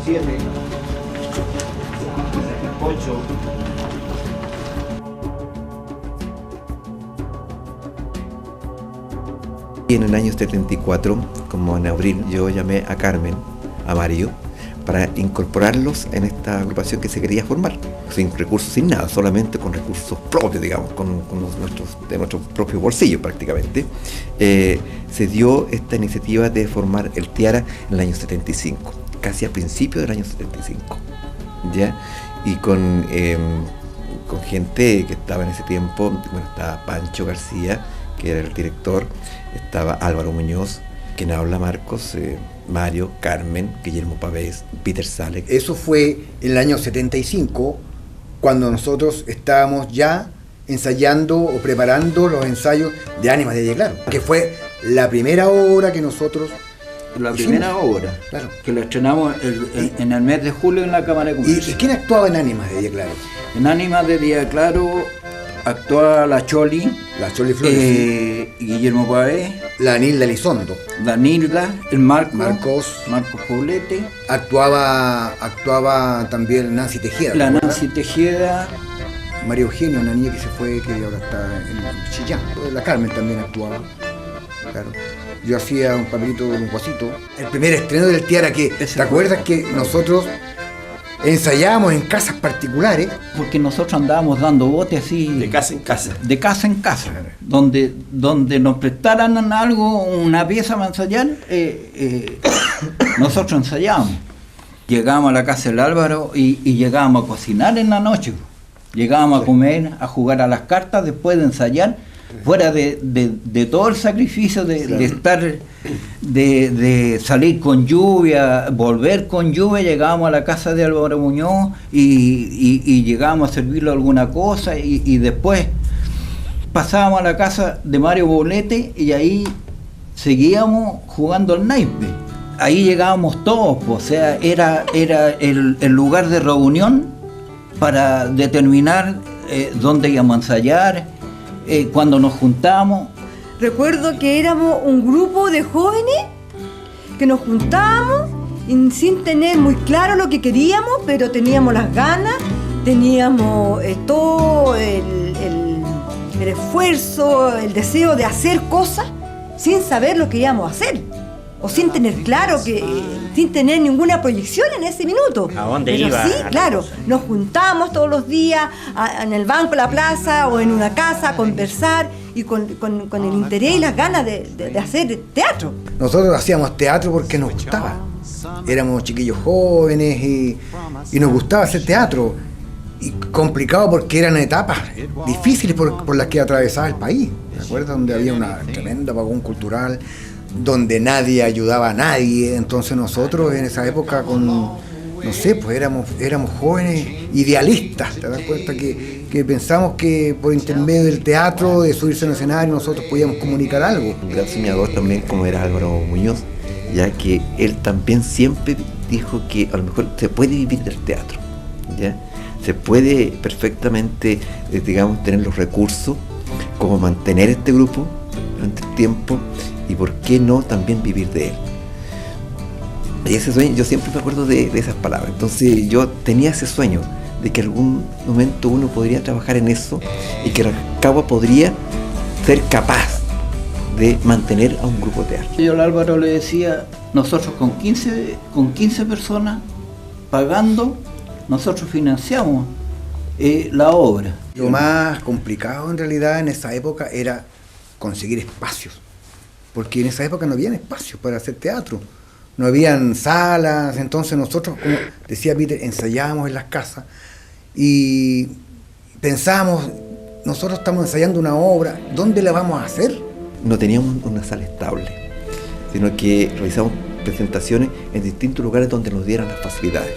7, 8. Y en el año 74, como en abril, yo llamé a Carmen, a Mario, para incorporarlos en esta agrupación que se quería formar, sin recursos, sin nada, solamente con recursos propios, digamos, de nuestros propios bolsillos prácticamente. Se dio esta iniciativa de formar el Tiara en el año 75, casi a principios del año 75, ¿ya? Y con gente que estaba en ese tiempo, bueno, estaba Pancho García, que era el director, estaba Álvaro Muñoz, quien habla Marcos, Mario, Carmen, Guillermo Pavés, Peter Salek. Eso fue en el año 75, cuando nosotros estábamos ya ensayando o preparando los ensayos de Ánimas de Claro, que fue la primera obra que nosotros La primera obra, claro, que lo estrenamos en el mes de julio en la Cámara de Comercio. ¿Y quién actuaba en Ánimas de Claro? En Ánimas de Día Claro actuaba la Choli Flores, Guillermo Pavés, la Nilda Elizondo, Danilda, el Marcos Poblete, actuaba también Nancy Tejeda, la Nancy Tejeda, María Eugenia, una niña que se fue, que ahora está en Chillán. La Carmen también actuaba, claro. Yo hacía un papelito, un guasito. El primer estreno del Tiara, ¿te acuerdas que nosotros ensayábamos en casas particulares? Porque nosotros andábamos dando botes así. De casa en casa. De casa en casa. Donde nos prestaran algo, una pieza para ensayar, nosotros ensayábamos. Llegábamos a la casa del Álvaro y llegábamos a cocinar en la noche. Llegábamos a comer, a jugar a las cartas después de ensayar. Fuera de todo el sacrificio de estar, de salir con lluvia, volver con lluvia, llegábamos a la casa de Álvaro Muñoz y llegábamos a servirle alguna cosa y después pasábamos a la casa de Mario Poblete y ahí seguíamos jugando al naipe. Ahí llegábamos todos, o sea, era el lugar de reunión para determinar dónde íbamos a ensayar. Cuando nos juntamos. Recuerdo que éramos un grupo de jóvenes que nos juntábamos sin tener muy claro lo que queríamos, pero teníamos las ganas, teníamos todo el esfuerzo, el deseo de hacer cosas sin saber lo que íbamos a hacer. O sin tener claro, sin tener ninguna proyección en ese minuto. ¿A dónde pero iba? Sí, claro, nos juntábamos todos los días en el banco de la plaza o en una casa a conversar y con el interés y las ganas de hacer teatro. Nosotros hacíamos teatro porque nos gustaba. Éramos chiquillos jóvenes y nos gustaba hacer teatro. Y complicado porque eran etapas difíciles por las que atravesaba el país. ¿Te acuerdas? Donde había una tremenda apagón cultural, donde nadie ayudaba a nadie. Entonces nosotros en esa época éramos jóvenes idealistas. ¿Te das cuenta que pensamos que por intermedio del teatro, de subirse en el escenario, nosotros podíamos comunicar algo? Un gran soñador también, como era Álvaro Muñoz, ya que él también siempre dijo que a lo mejor se puede vivir del teatro, ¿ya? Se puede perfectamente, digamos, tener los recursos como mantener este grupo durante el tiempo y por qué no también vivir de él. Y ese sueño, yo siempre me acuerdo de esas palabras. Entonces yo tenía ese sueño de que algún momento uno podría trabajar en eso y que Rancagua podría ser capaz de mantener a un grupo de teatro. Yo al Álvaro le decía, nosotros con 15 personas pagando, nosotros financiamos la obra. Lo más complicado en realidad en esa época era conseguir espacios, porque en esa época no habían espacios para hacer teatro, no habían salas. Entonces nosotros, como decía Peter, ensayábamos en las casas y pensábamos, nosotros estamos ensayando una obra, ¿dónde la vamos a hacer? No teníamos una sala estable, sino que realizamos presentaciones en distintos lugares donde nos dieran las facilidades.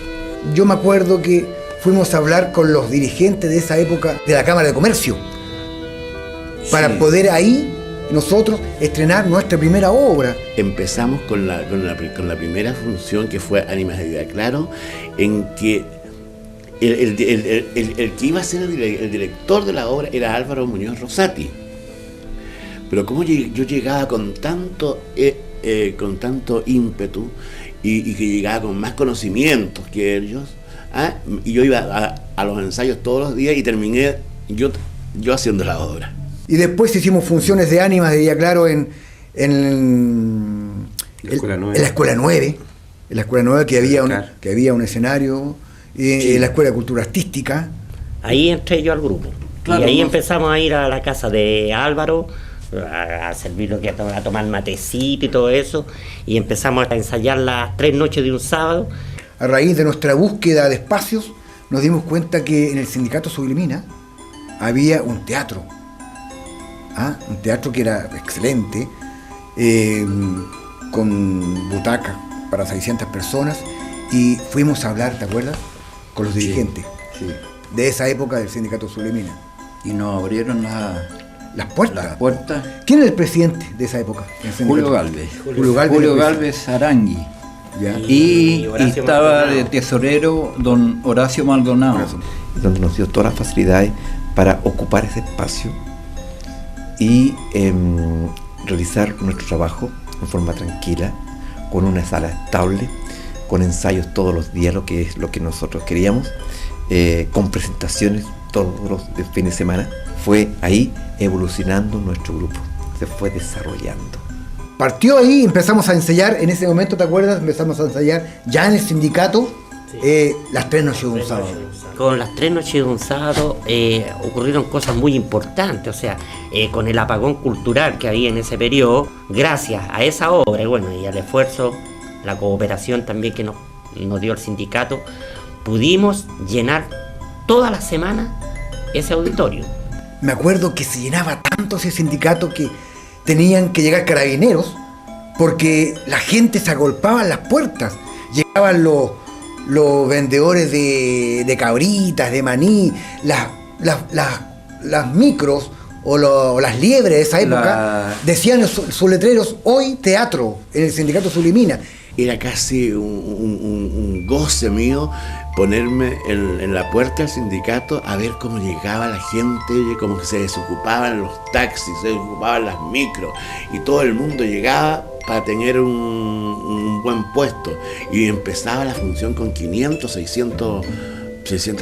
Yo me acuerdo que fuimos a hablar con los dirigentes de esa época de la Cámara de Comercio, para poder ahí nosotros estrenar nuestra primera obra. Empezamos con la primera función, que fue Ánimas de Día Claro, en que el que iba a ser el director de la obra era Álvaro Muñoz Rosati. Pero como yo llegaba con tanto ímpetu y que llegaba con más conocimientos que ellos. Y yo iba a los ensayos todos los días y terminé yo haciendo la obra. Y después hicimos funciones de ánimas de Villa Claro en la Escuela 9. En la Escuela 9 que había un escenario, en la Escuela de Cultura Artística. Ahí entré yo al grupo. Claro, y ahí empezamos a ir a la casa de Álvaro, a servir a tomar matecito y todo eso, y empezamos a ensayar las 3 noches de un sábado. A raíz de nuestra búsqueda de espacios, nos dimos cuenta que en el Sindicato Sublimina había un teatro. Un teatro que era excelente, con butacas para 600 personas, y fuimos a hablar, ¿te acuerdas?, con los dirigentes de esa época del Sindicato Sublimina. Y nos abrieron las puertas. ¿Quién era el presidente de esa época? Julio Galvez. Julio Galvez Arangui. Ya. Y Horacio estaba Maldonado. de tesorero don Horacio Maldonado. Donde nos dio todas las facilidades para ocupar ese espacio y realizar nuestro trabajo en forma tranquila, con una sala estable, con ensayos todos los días, lo que es lo que nosotros queríamos, con presentaciones todos los fines de semana. Fue ahí evolucionando nuestro grupo, se fue desarrollando. Partió ahí, empezamos a ensayar, en ese momento, ¿te acuerdas? Empezamos a ensayar ya en el sindicato, las 3 noches de un sábado. Con las 3 noches de un sábado ocurrieron cosas muy importantes, o sea, con el apagón cultural que había en ese periodo, gracias a esa obra, y al esfuerzo, la cooperación también que nos dio el sindicato, pudimos llenar toda la semana ese auditorio. Me acuerdo que se llenaba tanto ese sindicato que tenían que llegar carabineros porque la gente se agolpaba en las puertas. Llegaban los vendedores de cabritas, de maní, las micros o las liebres de esa época, decían sus letreros: hoy teatro, en el Sindicato Sublimina. Era casi un goce mío ponerme en la puerta del sindicato a ver cómo llegaba la gente, cómo se desocupaban los taxis, se desocupaban las micros, y todo el mundo llegaba para tener un buen puesto. Y empezaba la función con 500, 600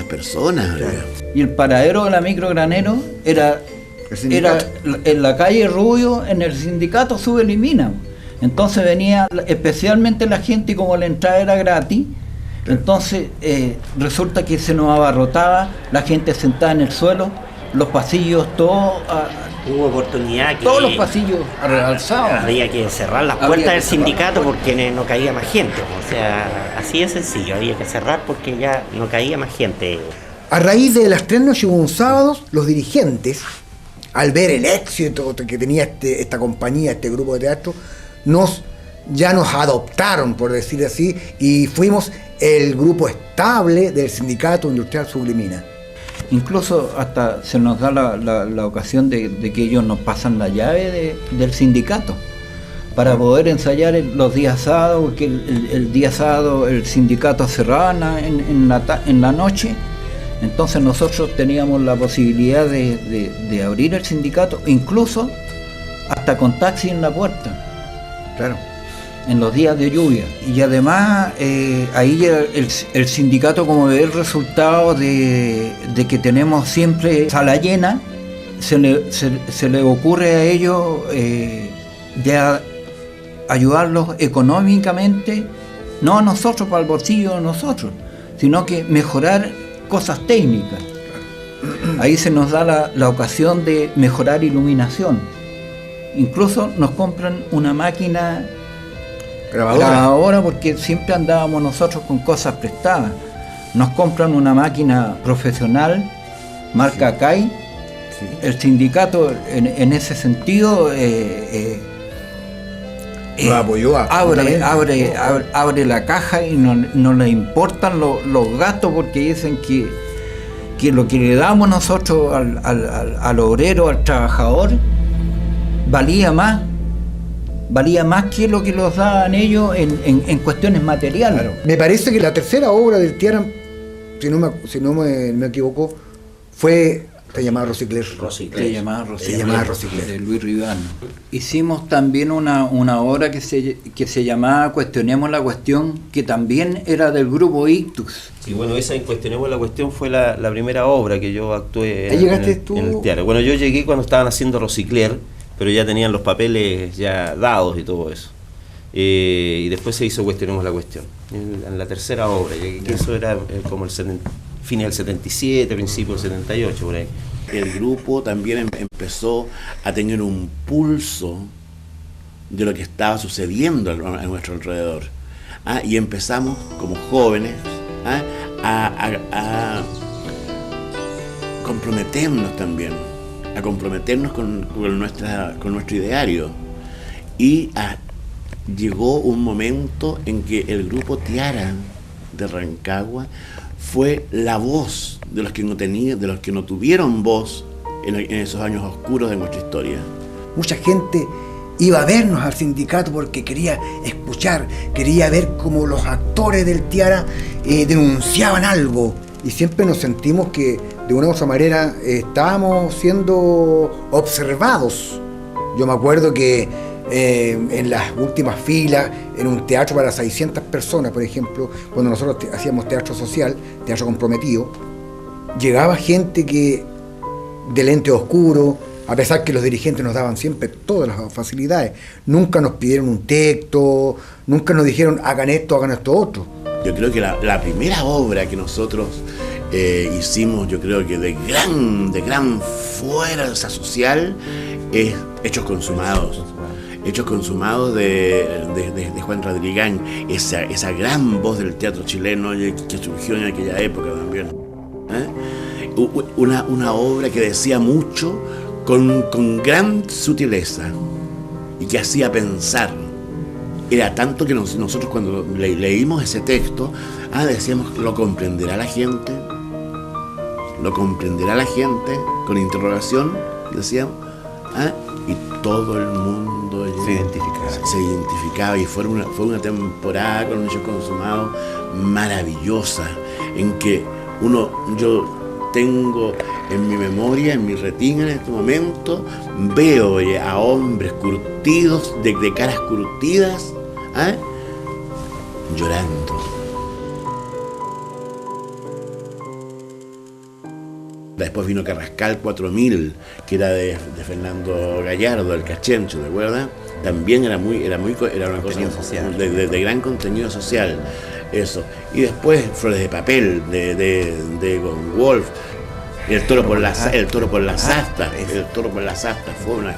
personas. Claro. Y el paradero de la micro Granero era en la calle Rubio, en el Sindicato Sublimina. Entonces venía especialmente la gente, y como la entrada era gratis, entonces resulta que se nos abarrotaba, la gente sentada en el suelo, los pasillos todos, Hubo oportunidad que todos los pasillos realzados. había que cerrar las Había puertas que del cerrar sindicato las puertas. porque no caía más gente, o sea, así de sencillo, había que cerrar porque ya no caía más gente. A raíz de las 3 noches de un sábado, los dirigentes, al ver el éxito que tenía esta compañía, este grupo de teatro, ya nos adoptaron, por decir así, y fuimos el grupo estable del Sindicato Industrial Sublimina. Incluso hasta se nos da la ocasión de que ellos nos pasan la llave del sindicato para poder ensayar los días sábados, porque el día sábado el sindicato cerraba en la noche. Entonces nosotros teníamos la posibilidad de abrir el sindicato, incluso hasta con taxi en la puerta. Claro. En los días de lluvia. Y además ahí el sindicato, como ve el resultado de que tenemos siempre sala llena, se le ocurre a ellos ya ayudarlos económicamente, no a nosotros para el bolsillo de nosotros, sino que mejorar cosas técnicas. Ahí se nos da la ocasión de mejorar iluminación. Incluso nos compran una máquina grabadora, porque siempre andábamos nosotros con cosas prestadas. Nos compran una máquina profesional, marca CAI. Sí. El sindicato en ese sentido Nos apoyó abre la caja y no le importan los gastos, porque dicen que lo que le damos nosotros al obrero, al trabajador, valía más que lo que los daban ellos en cuestiones materiales. Claro. Me parece que la tercera obra del Tiaram, si no me equivoco, fue Se llamaba Rosicler. Se llamaba Rosicler. De Luis Ribano. Hicimos también una obra que se llamaba Cuestionemos la Cuestión, que también era del grupo Ictus. Sí, bueno, esa en Cuestionemos la Cuestión fue la primera obra que yo actué ¿Ahí llegaste tú? en el teatro. Bueno, yo llegué cuando estaban haciendo Rosicler, pero ya tenían los papeles ya dados y todo eso. Y después se hizo Cuestionemos la Cuestión, en la tercera obra, que eso era como el fin del 77, principio del 78, por ahí. El grupo también empezó a tener un pulso de lo que estaba sucediendo a nuestro alrededor. Y empezamos como jóvenes a comprometernos también, a comprometernos con nuestro ideario. Y llegó un momento en que el grupo Tiara de Rancagua fue la voz de los que no tuvieron voz en esos años oscuros de nuestra historia. Mucha gente iba a vernos al sindicato porque quería escuchar, quería ver cómo los actores del Tiara denunciaban algo, y siempre nos sentimos que de una u otra manera estábamos siendo observados. Yo me acuerdo que en las últimas filas, en un teatro para 600 personas, por ejemplo, cuando nosotros hacíamos teatro social, teatro comprometido, llegaba gente que de lente oscuro, a pesar que los dirigentes nos daban siempre todas las facilidades, nunca nos pidieron un texto, nunca nos dijeron hagan esto otro. Yo creo que la primera obra que nosotros hicimos, yo creo que de gran fuerza social, es Hechos Consumados. Hechos Consumados de Juan Radrigán, esa gran voz del teatro chileno que surgió en aquella época también. Una obra que decía mucho con gran sutileza y que hacía pensar. Era tanto que nosotros cuando leímos ese texto, decíamos, ¿lo comprenderá la gente? ¿Lo comprenderá la gente? Con interrogación, decíamos. Y todo el mundo se identificaba. Y fue una temporada con Hechos Consumados maravillosa, en que yo tengo en mi memoria, en mi retina en este momento, veo a hombres curtidos, de caras curtidas, llorando. Después vino Carrascal 4000, que era de Fernando Gallardo, el Cachencho, ¿te acuerdas? También era una cosa social, de gran contenido social, eso. Y después Flores de Papel, de Gone Wolf, El Toro por las Astas. El Toro por las Astas fue una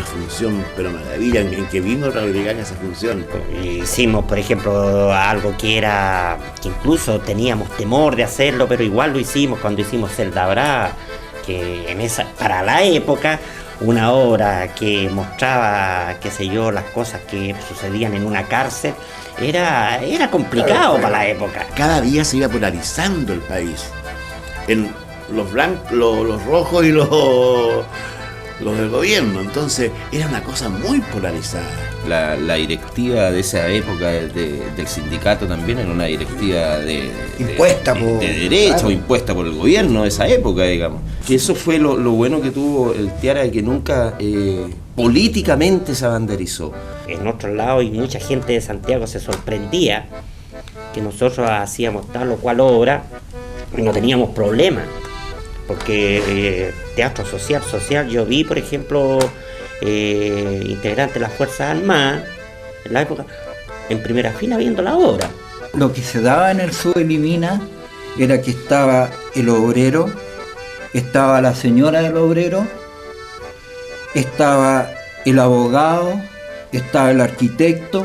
función, pero maravilla, en que vino Radrigán esa función. Hicimos, por ejemplo, algo que incluso teníamos temor de hacerlo, pero igual lo hicimos cuando hicimos Celda Brava, que para la época, una obra que mostraba, qué sé yo, las cosas que sucedían en una cárcel, era complicado para la época. Cada día se iba polarizando el país, en los blancos, los rojos y los del gobierno, entonces era una cosa muy polarizada. La directiva de esa época del sindicato también era una directiva impuesta de derecho, claro, impuesta por el gobierno de esa época, digamos. Que eso fue lo bueno que tuvo el Tiara, que nunca políticamente se abanderizó. En otro lado, y mucha gente de Santiago se sorprendía que nosotros hacíamos tal o cual obra y no teníamos problemas. Porque teatro social, yo vi, por ejemplo, integrantes de las Fuerzas Armadas, en la época, en primera fila viendo la obra. Lo que se daba en el sur de Limina era que estaba el obrero, estaba la señora del obrero, estaba el abogado, estaba el arquitecto,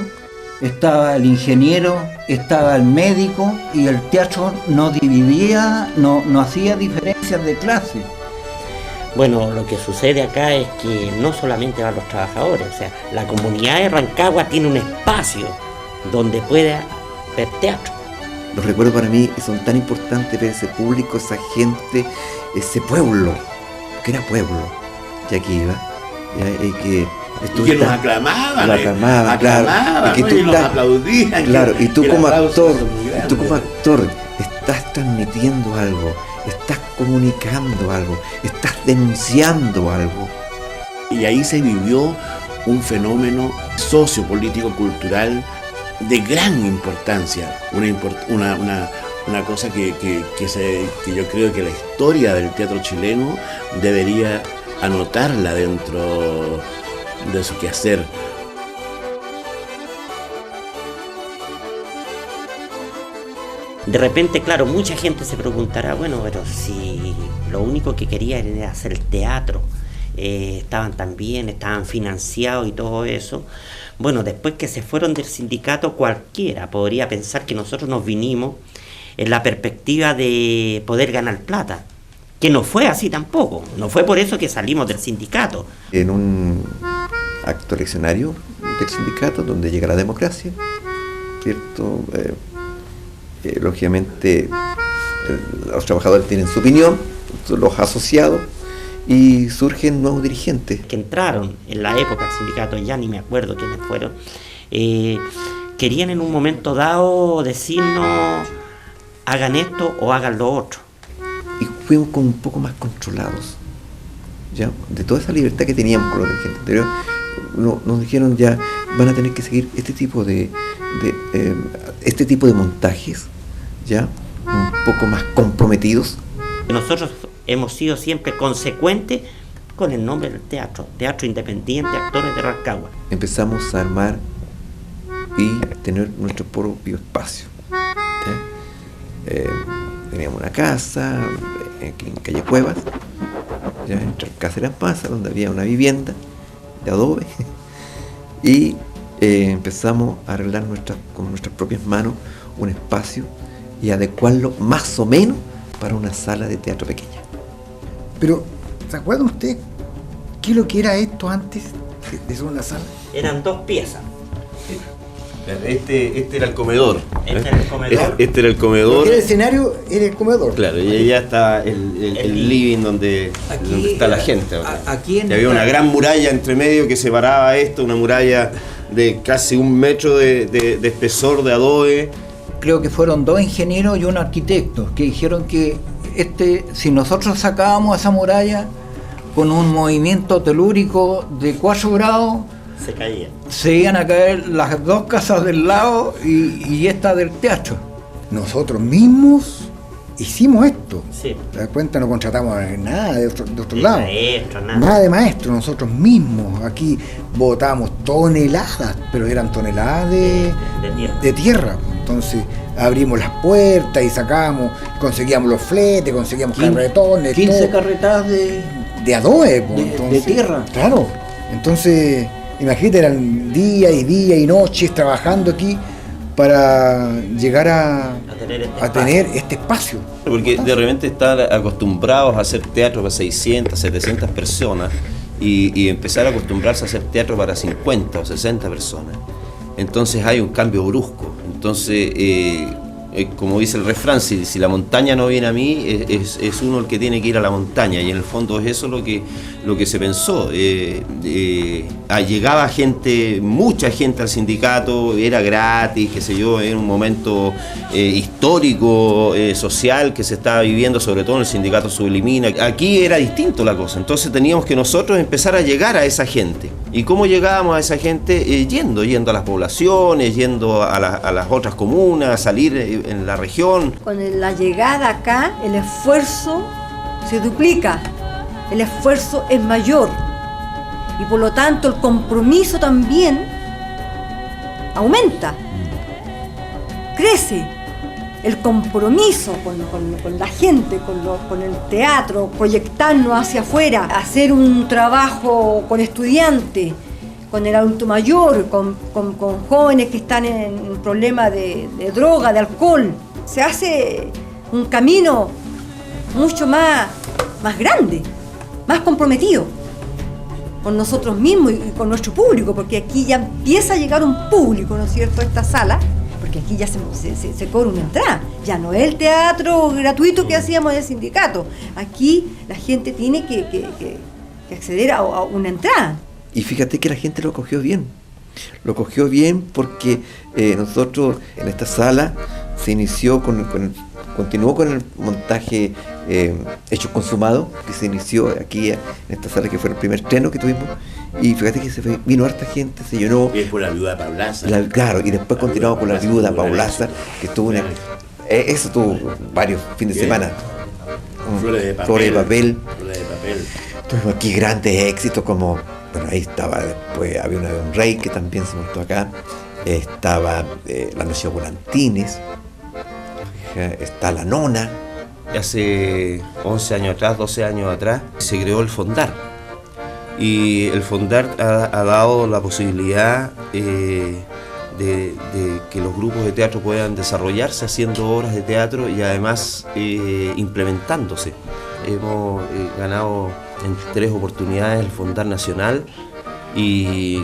estaba el ingeniero, estaba el médico, y el teatro no dividía, no hacía diferencias de clase. Bueno, lo que sucede acá es que no solamente van los trabajadores, o sea, la comunidad de Rancagua tiene un espacio donde puede ver teatro. Los recuerdos para mí son tan importantes ver ese público, esa gente, ese pueblo, que era pueblo, ya que iba, y que nos aclamaban, claro, y que nos aplaudían, claro, y tú como actor estás transmitiendo algo, estás comunicando algo, estás denunciando algo. Y ahí se vivió un fenómeno sociopolítico cultural de gran importancia, una cosa que yo creo que la historia del teatro chileno debería anotarla dentro de su quehacer. De repente, claro, mucha gente se preguntará, bueno, pero si lo único que quería era hacer teatro, estaban tan bien, estaban financiados y todo eso. Bueno, después que se fueron del sindicato, cualquiera podría pensar que nosotros nos vinimos en la perspectiva de poder ganar plata, que no fue así tampoco, no fue por eso que salimos del sindicato. En un acto eleccionario del sindicato, donde llega la democracia, ¿cierto? Lógicamente los trabajadores tienen su opinión, los asociados, y surgen nuevos dirigentes. Que entraron en la época del sindicato, ya ni me acuerdo quiénes fueron, querían en un momento dado decirnos, hagan esto o hagan lo otro. Y fuimos como un poco más controlados, ¿ya? De toda esa libertad que teníamos con los dirigentes anteriores, nos dijeron ya, van a tener que seguir este tipo de montajes, ya, un poco más comprometidos. Nosotros hemos sido siempre consecuentes con el nombre del teatro, Teatro Independiente Actores de Rancagua. Empezamos a armar y tener nuestro propio espacio, ¿ya? Teníamos una casa en calle Cuevas, ya, entre Cáceres Pasa, donde había una vivienda de adobe, y empezamos a arreglar con nuestras propias manos un espacio y adecuarlo más o menos para una sala de teatro pequeña. Pero, ¿se acuerdan ustedes qué es lo que era esto antes de ser una sala? Eran 2 piezas. Este era el comedor. Este era el comedor. Este era el comedor. Porque el escenario era el comedor. Claro, y allá está el living donde está la gente. Aquí y había una gran muralla entre medio que separaba esto, una muralla de casi 1 metro de espesor de adobe. Creo que fueron 2 ingenieros y un arquitecto que dijeron que si nosotros sacábamos esa muralla con un movimiento telúrico de 4 grados, se caía. Se iban a caer las 2 casas del lado y esta del teatro. Nosotros mismos hicimos esto. Sí. ¿Te das cuenta? No contratamos nada de otro De lado. maestro, Nada de maestro, nosotros mismos. Aquí botábamos toneladas, pero eran toneladas de tierra. Entonces abrimos las puertas y sacábamos, conseguíamos los fletes, conseguíamos carretones. 15 todo. carretas De adobe, de tierra. Claro. Entonces, imagínate, eran día y noches trabajando aquí para llegar a tener este espacio. Porque de repente están acostumbrados a hacer teatro para 600, 700 personas y empezar a acostumbrarse a hacer teatro para 50 o 60 personas. Entonces hay un cambio brusco. Entonces, como dice el refrán, si la montaña no viene a mí, es uno el que tiene que ir a la montaña, y en el fondo es eso lo que se pensó. Llegaba mucha gente al sindicato, era gratis, qué sé yo, era un momento histórico, social que se estaba viviendo, sobre todo en el sindicato Sublimina. Aquí era distinto la cosa, entonces teníamos que nosotros empezar a llegar a esa gente. ¿Y cómo llegábamos a esa gente? Yendo a las poblaciones, yendo a las otras comunas, a salir en la región. Con la llegada acá, el esfuerzo se duplica, el esfuerzo es mayor y por lo tanto el compromiso también aumenta, crece el compromiso con la gente, con el teatro, proyectarnos hacia afuera, hacer un trabajo con estudiantes, con el adulto mayor, con jóvenes que están en problemas de droga, de alcohol. Se hace un camino mucho más grande, más comprometido con nosotros mismos y con nuestro público, porque aquí ya empieza a llegar un público, ¿no es cierto?, a esta sala, porque aquí ya se cobra una entrada. Ya no es el teatro gratuito que hacíamos en el sindicato. Aquí la gente tiene que acceder a una entrada. Y fíjate que la gente lo cogió bien. Lo cogió bien porque nosotros en esta sala se inició con continuó con el montaje Hechos Consumados, que se inició aquí en esta sala, que fue el primer estreno que tuvimos, y fíjate que vino harta gente, se llenó. Y por la viuda Paulaza. Claro, y después continuamos con la viuda Paulaza, que estuvo eso tuvo varios fines de semana. Flores de papel. Flores de papel. Flores de papel. Tuvimos aquí grandes éxitos como, bueno, ahí estaba, después había una de un rey que también se montó acá, estaba La Noche de Volantines, está La Nona. Hace 11 años atrás, 12 años atrás, se creó el Fondar. Y el Fondar ha dado la posibilidad de que los grupos de teatro puedan desarrollarse haciendo obras de teatro y además implementándose. Hemos ganado en 3 oportunidades el Fondar Nacional y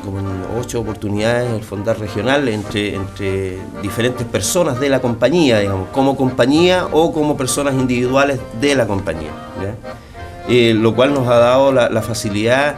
como en 8 oportunidades el Fondar Regional entre diferentes personas de la compañía, digamos, como compañía o como personas individuales de la compañía, ¿ya? Lo cual nos ha dado la facilidad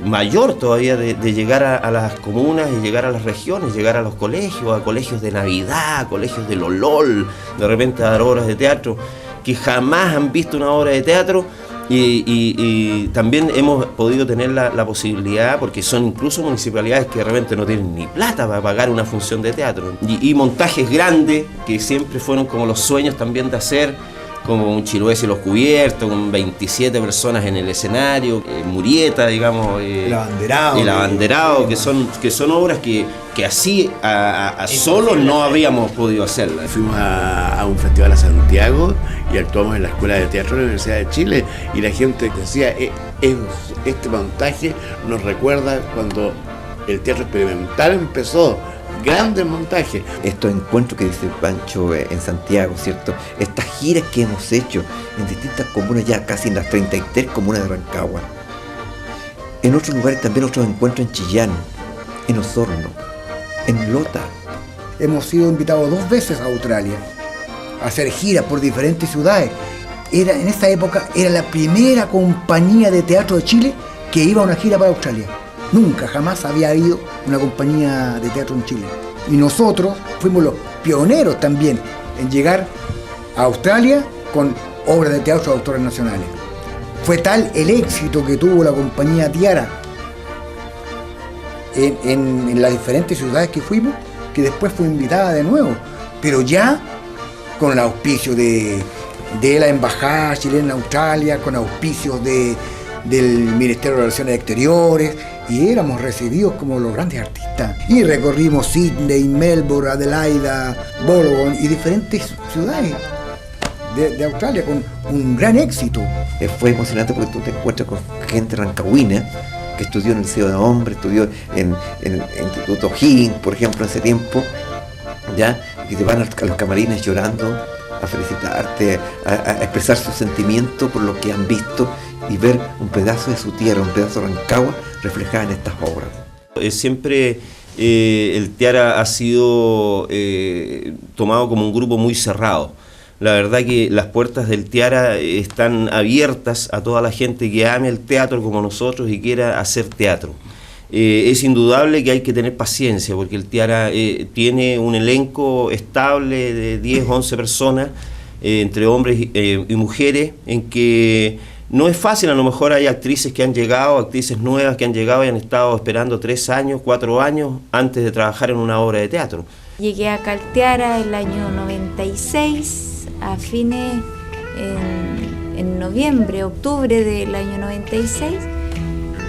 mayor todavía de llegar a las comunas y llegar a las regiones, llegar a los colegios, a colegios de Navidad, a colegios de Lolol, de repente a dar obras de teatro que jamás han visto una obra de teatro. Y también hemos podido tener la posibilidad, porque son incluso municipalidades que de repente no tienen ni plata para pagar una función de teatro, y montajes grandes que siempre fueron como los sueños también de hacer, como un Chiloé y los Cubiertos, con 27 personas en el escenario, Murieta, digamos, El Abanderado. El Abanderado, que son obras que así a solo no habríamos podido hacerlas. Fuimos a un festival a Santiago y actuamos en la Escuela de Teatro de la Universidad de Chile, y la gente decía, este montaje nos recuerda cuando el teatro experimental empezó. Grandes montajes. Estos encuentros que dice Pancho en Santiago, ¿cierto? Estas giras que hemos hecho en distintas comunas, ya casi en las 33 comunas de Rancagua. En otros lugares también otros encuentros en Chillán, en Osorno, en Lota. Hemos sido invitados 2 veces a Australia a hacer giras por diferentes ciudades. En esa época era la primera compañía de teatro de Chile que iba a una gira para Australia. Nunca, jamás había habido una compañía de teatro en Chile. Y nosotros fuimos los pioneros también en llegar a Australia con obras de teatro de autores nacionales. Fue tal el éxito que tuvo la compañía Tiara en las diferentes ciudades que fuimos, que después fue invitada de nuevo, pero ya con el auspicio de la Embajada chilena en Australia, con auspicios del Ministerio de Relaciones Exteriores, y éramos recibidos como los grandes artistas. Y recorrimos Sydney, Melbourne, Adelaida, Wollongong y diferentes ciudades de Australia con un gran éxito. Fue emocionante porque tú te encuentras con gente rancagüina que estudió en el Liceo de Hombres, estudió en el Instituto Higgins, por ejemplo, en ese tiempo, ¿ya? Y te van a los camarines llorando, a felicitarte, a expresar su sentimiento por lo que han visto y ver un pedazo de su tierra, un pedazo de Rancagua reflejada en estas obras. Siempre el Tiara ha sido tomado como un grupo muy cerrado. La verdad que las puertas del Tiara están abiertas a toda la gente que ame el teatro como nosotros y quiera hacer teatro. Es indudable que hay que tener paciencia, porque el Tiara tiene un elenco estable de 10, 11 personas, entre hombres y mujeres, en que no es fácil. A lo mejor hay actrices que han llegado, actrices nuevas que han llegado y han estado esperando 3 años, 4 años antes de trabajar en una obra de teatro. Llegué acá al Tiara el año 96, a fines, en noviembre, octubre del año 96.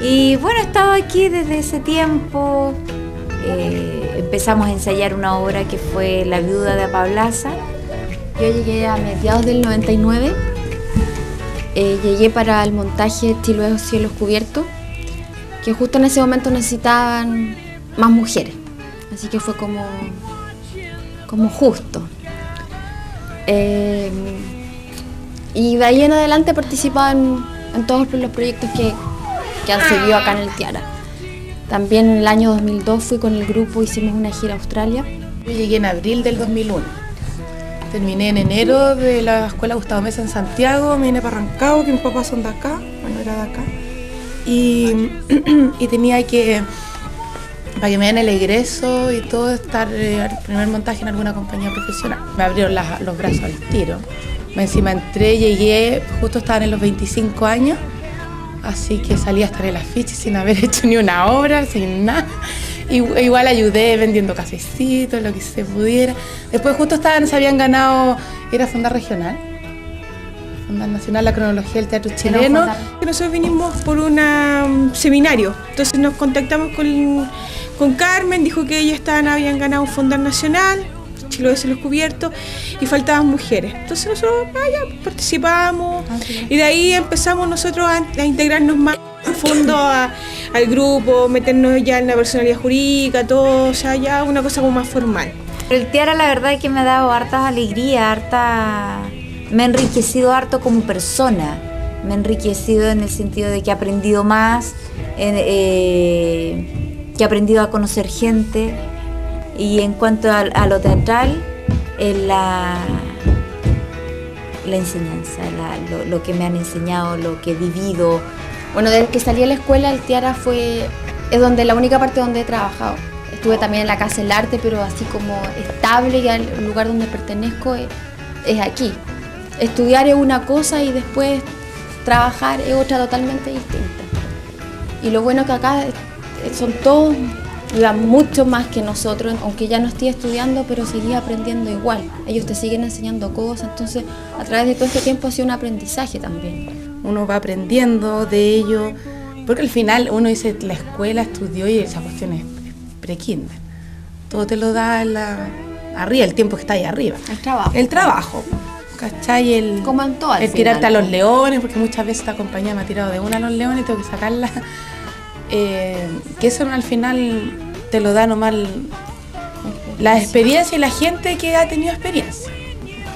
Y bueno, he estado aquí desde ese tiempo. Empezamos a ensayar una obra que fue La Viuda de Paulaza. Yo llegué a mediados del 99. Llegué para el montaje Chiloé y los Cubiertos, que justo en ese momento necesitaban más mujeres. Así que fue como justo. Y de ahí en adelante he participado en todos los proyectos que han seguido acá en el Tiara. También en el año 2002 fui con el grupo, hicimos una gira a Australia. Yo llegué en abril del 2001. Terminé en enero de la Escuela Gustavo Meza en Santiago, me vine para Rancagua, que mis papás son de acá, bueno, era de acá. Y tenía que para que me den el egreso y todo, estar al primer montaje en alguna compañía profesional. Me abrieron los brazos al tiro. Encima entré, llegué, justo estaban en los 25 años, así que salí a estar en el afiche sin haber hecho ni una obra, sin nada. Igual ayudé vendiendo cafecitos, lo que se pudiera. Después justo se habían ganado, era Fondar Regional, Fondar Nacional, la cronología del teatro chileno. Nosotros vinimos por un seminario, entonces nos contactamos con Carmen, dijo que ellas habían ganado un Fondar Nacional, Chiloé Los Cubiertos, y faltaban mujeres. Entonces nosotros participamos y de ahí empezamos nosotros a integrarnos más a fondo al grupo, meternos ya en la personalidad jurídica, todo, o sea, ya una cosa como más formal. El Tiara la verdad es que me ha dado hartas alegrías, me ha enriquecido harto como persona, me ha enriquecido en el sentido de que he aprendido más, que he aprendido a conocer gente, y en cuanto a lo teatral, la enseñanza, lo que me han enseñado, lo que he vivido. Bueno, desde que salí de la escuela, el Tiara es la única parte donde he trabajado. Estuve también en la Casa del Arte, pero así como estable, ya el lugar donde pertenezco es aquí. Estudiar es una cosa y después trabajar es otra totalmente distinta. Y lo bueno que acá son todos, mucho más que nosotros, aunque ya no estoy estudiando, pero seguí aprendiendo igual. Ellos te siguen enseñando cosas, entonces a través de todo este tiempo ha sido un aprendizaje también. Uno va aprendiendo de ello, porque al final uno dice, la escuela estudió y esa cuestión es pre-kinder. Todo te lo da arriba, el tiempo que está ahí arriba. El trabajo, ¿cachai? Como en todo, el tirarte a los leones, porque muchas veces esta compañía me ha tirado de una a los leones y tengo que sacarla. Que eso al final te lo da nomás la experiencia y la gente que ha tenido experiencia.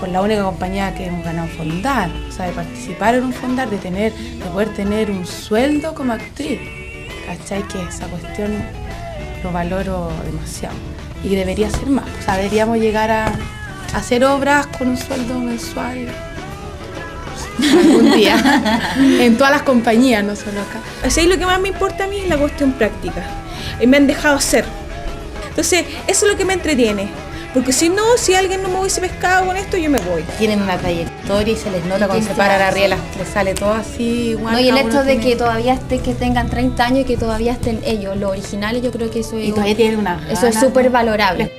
Con la única compañía que hemos ganado Fondar, o sea, de participar en un Fondar, de poder tener un sueldo como actriz, ¿cachai? Que esa cuestión lo valoro demasiado y debería ser más, o sea, deberíamos llegar a hacer obras con un sueldo mensual algún día, en todas las compañías, no solo acá. O sea, y lo que más me importa a mí es la cuestión práctica, y me han dejado hacer, entonces eso es lo que me entretiene. Porque si alguien no me hubiese pescado con esto, yo me voy. Tienen una trayectoria y se les nota cuando se paran arriba, les sale todo así igual. No, y el hecho de que todavía que tengan 30 años y que todavía estén ellos, los originales, yo creo que eso es. Y todavía tienen una gana, eso es súper valorable.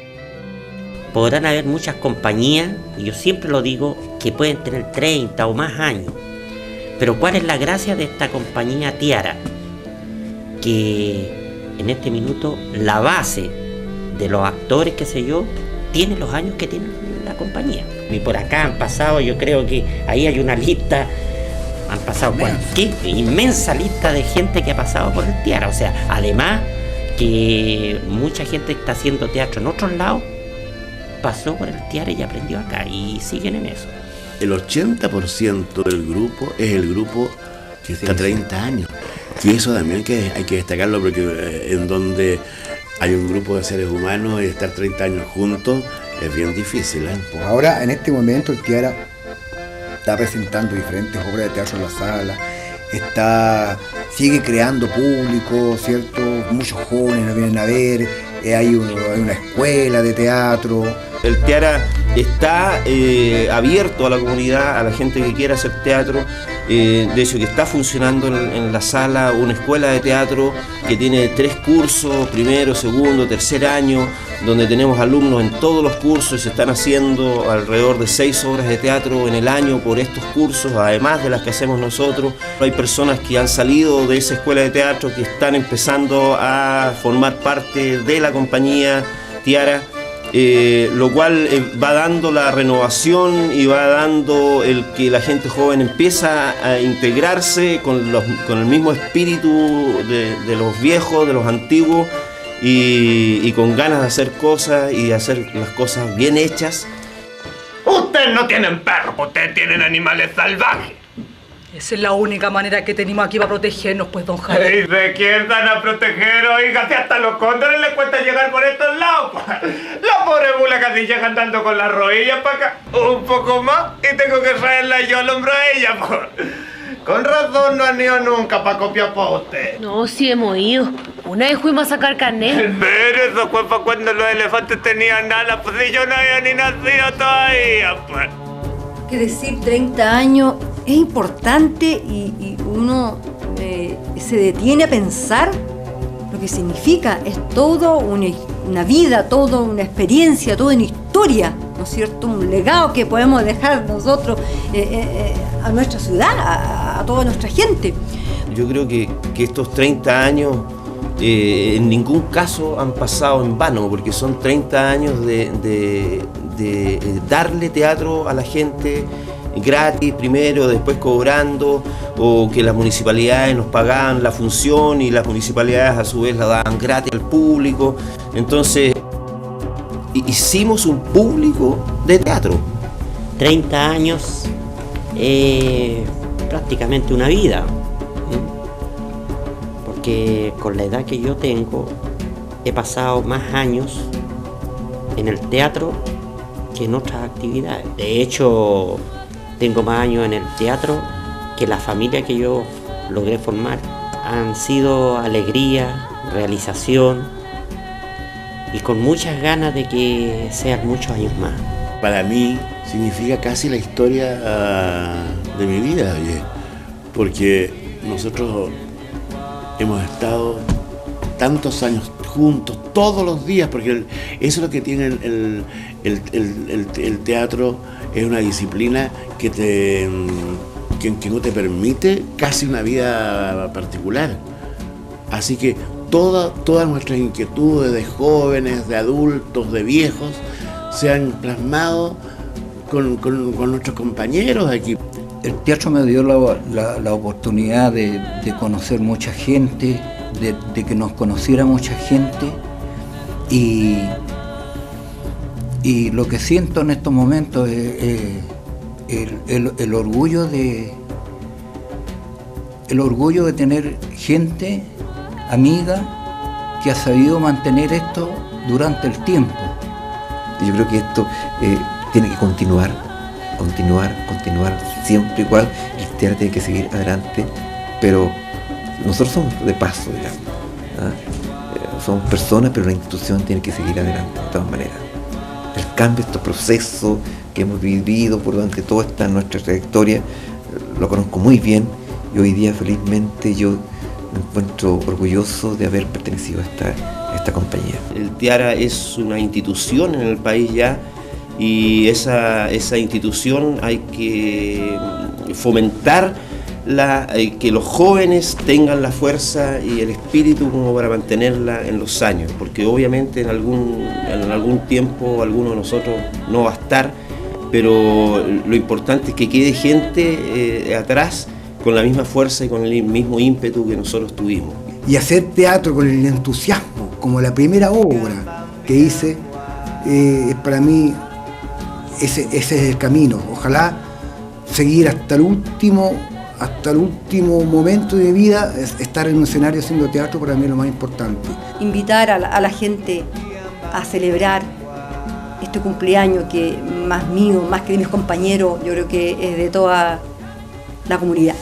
Podrán haber muchas compañías, y yo siempre lo digo, que pueden tener 30 o más años. Pero ¿cuál es la gracia de esta compañía Tiara? Que en este minuto la base de los actores, qué sé yo, tiene los años que tiene la compañía. Y por acá han pasado, yo creo que ahí hay una lista, han pasado cualquier inmensa lista de gente que ha pasado por el Tiara. O sea, además que mucha gente está haciendo teatro en otros lados, pasó por el Tiara y aprendió acá, y siguen en eso. El 80% del grupo es el grupo que está 30 años. Y eso también hay que destacarlo, porque en donde hay un grupo de seres humanos y estar 30 años juntos es bien difícil, ¿eh? Pues ahora, en este momento, el Tiara está presentando diferentes obras de teatro en la sala, sigue creando público, ¿cierto? Muchos jóvenes nos vienen a ver, hay una escuela de teatro. El Tiara está abierto a la comunidad, a la gente que quiera hacer teatro. De hecho, que está funcionando en la sala una escuela de teatro que tiene 3 cursos, primero, segundo, tercer año, donde tenemos alumnos en todos los cursos y se están haciendo alrededor de 6 obras de teatro en el año por estos cursos, además de las que hacemos nosotros. Hay personas que han salido de esa escuela de teatro que están empezando a formar parte de la compañía Tiara. Lo cual va dando la renovación y va dando el que la gente joven empieza a integrarse con el mismo espíritu de los viejos, de los antiguos, y con ganas de hacer cosas y de hacer las cosas bien hechas. Ustedes no tienen perros, ustedes tienen animales salvajes. Esa es la única manera que tenemos aquí para protegernos, pues, don Jaime. ¿Y de quién dan a proteger, oiga? Si hasta los cóndores les cuesta llegar por estos lados. La pobre mula casi llega andando con las rodillas para acá. Un poco más y tengo que traerla yo al hombro a ella, pues. Con razón no han ido nunca para copiar para usted. No, sí hemos ido. Una vez fuimos a sacar carnet. Pero eso fue para cuando los elefantes tenían alas, pues si yo no había ni nacido todavía, pues. Que decir 30 años es importante y uno se detiene a pensar lo que significa. Es todo una vida, toda una experiencia, toda una historia, ¿no es cierto? Un legado que podemos dejar nosotros a nuestra ciudad, a toda nuestra gente. Yo creo que estos 30 años en ningún caso han pasado en vano, porque son 30 años de darle teatro a la gente gratis primero, después cobrando, o que las municipalidades nos pagaban la función y las municipalidades a su vez la daban gratis al público. Entonces hicimos un público de teatro. 30 años, prácticamente una vida, porque con la edad que yo tengo he pasado más años en el teatro que en otras actividades. De hecho, tengo más años en el teatro que la familia que yo logré formar. Han sido alegría, realización y con muchas ganas de que sean muchos años más. Para mí significa casi la historia de mi vida, porque nosotros hemos estado tantos años juntos, todos los días, porque eso es lo que tiene el teatro, es una disciplina que no te permite casi una vida particular. Así que todas nuestras inquietudes de jóvenes, de adultos, de viejos, se han plasmado con nuestros compañeros aquí. El teatro me dio la oportunidad de conocer mucha gente, de que nos conociera mucha gente, y lo que siento en estos momentos es el orgullo de tener gente amiga que ha sabido mantener esto durante el tiempo. Yo creo que esto tiene que continuar, siempre igual. El teatro tiene que seguir adelante, pero nosotros somos de paso, digamos, somos personas, pero la institución tiene que seguir adelante de todas maneras. El cambio, estos procesos que hemos vivido durante toda nuestra trayectoria, lo conozco muy bien, y hoy día felizmente yo me encuentro orgulloso de haber pertenecido a esta compañía. El Tiara es una institución en el país ya, y esa institución hay que fomentar que los jóvenes tengan la fuerza y el espíritu como para mantenerla en los años, porque obviamente en algún tiempo alguno de nosotros no va a estar, pero lo importante es que quede gente atrás con la misma fuerza y con el mismo ímpetu que nosotros tuvimos. Y hacer teatro con el entusiasmo, como la primera obra que hice, para mí ese es el camino. Ojalá seguir hasta el último momento de mi vida, estar en un escenario haciendo teatro, para mí es lo más importante. Invitar a la gente a celebrar este cumpleaños, que más mío, más que de mis compañeros, yo creo que es de toda la comunidad.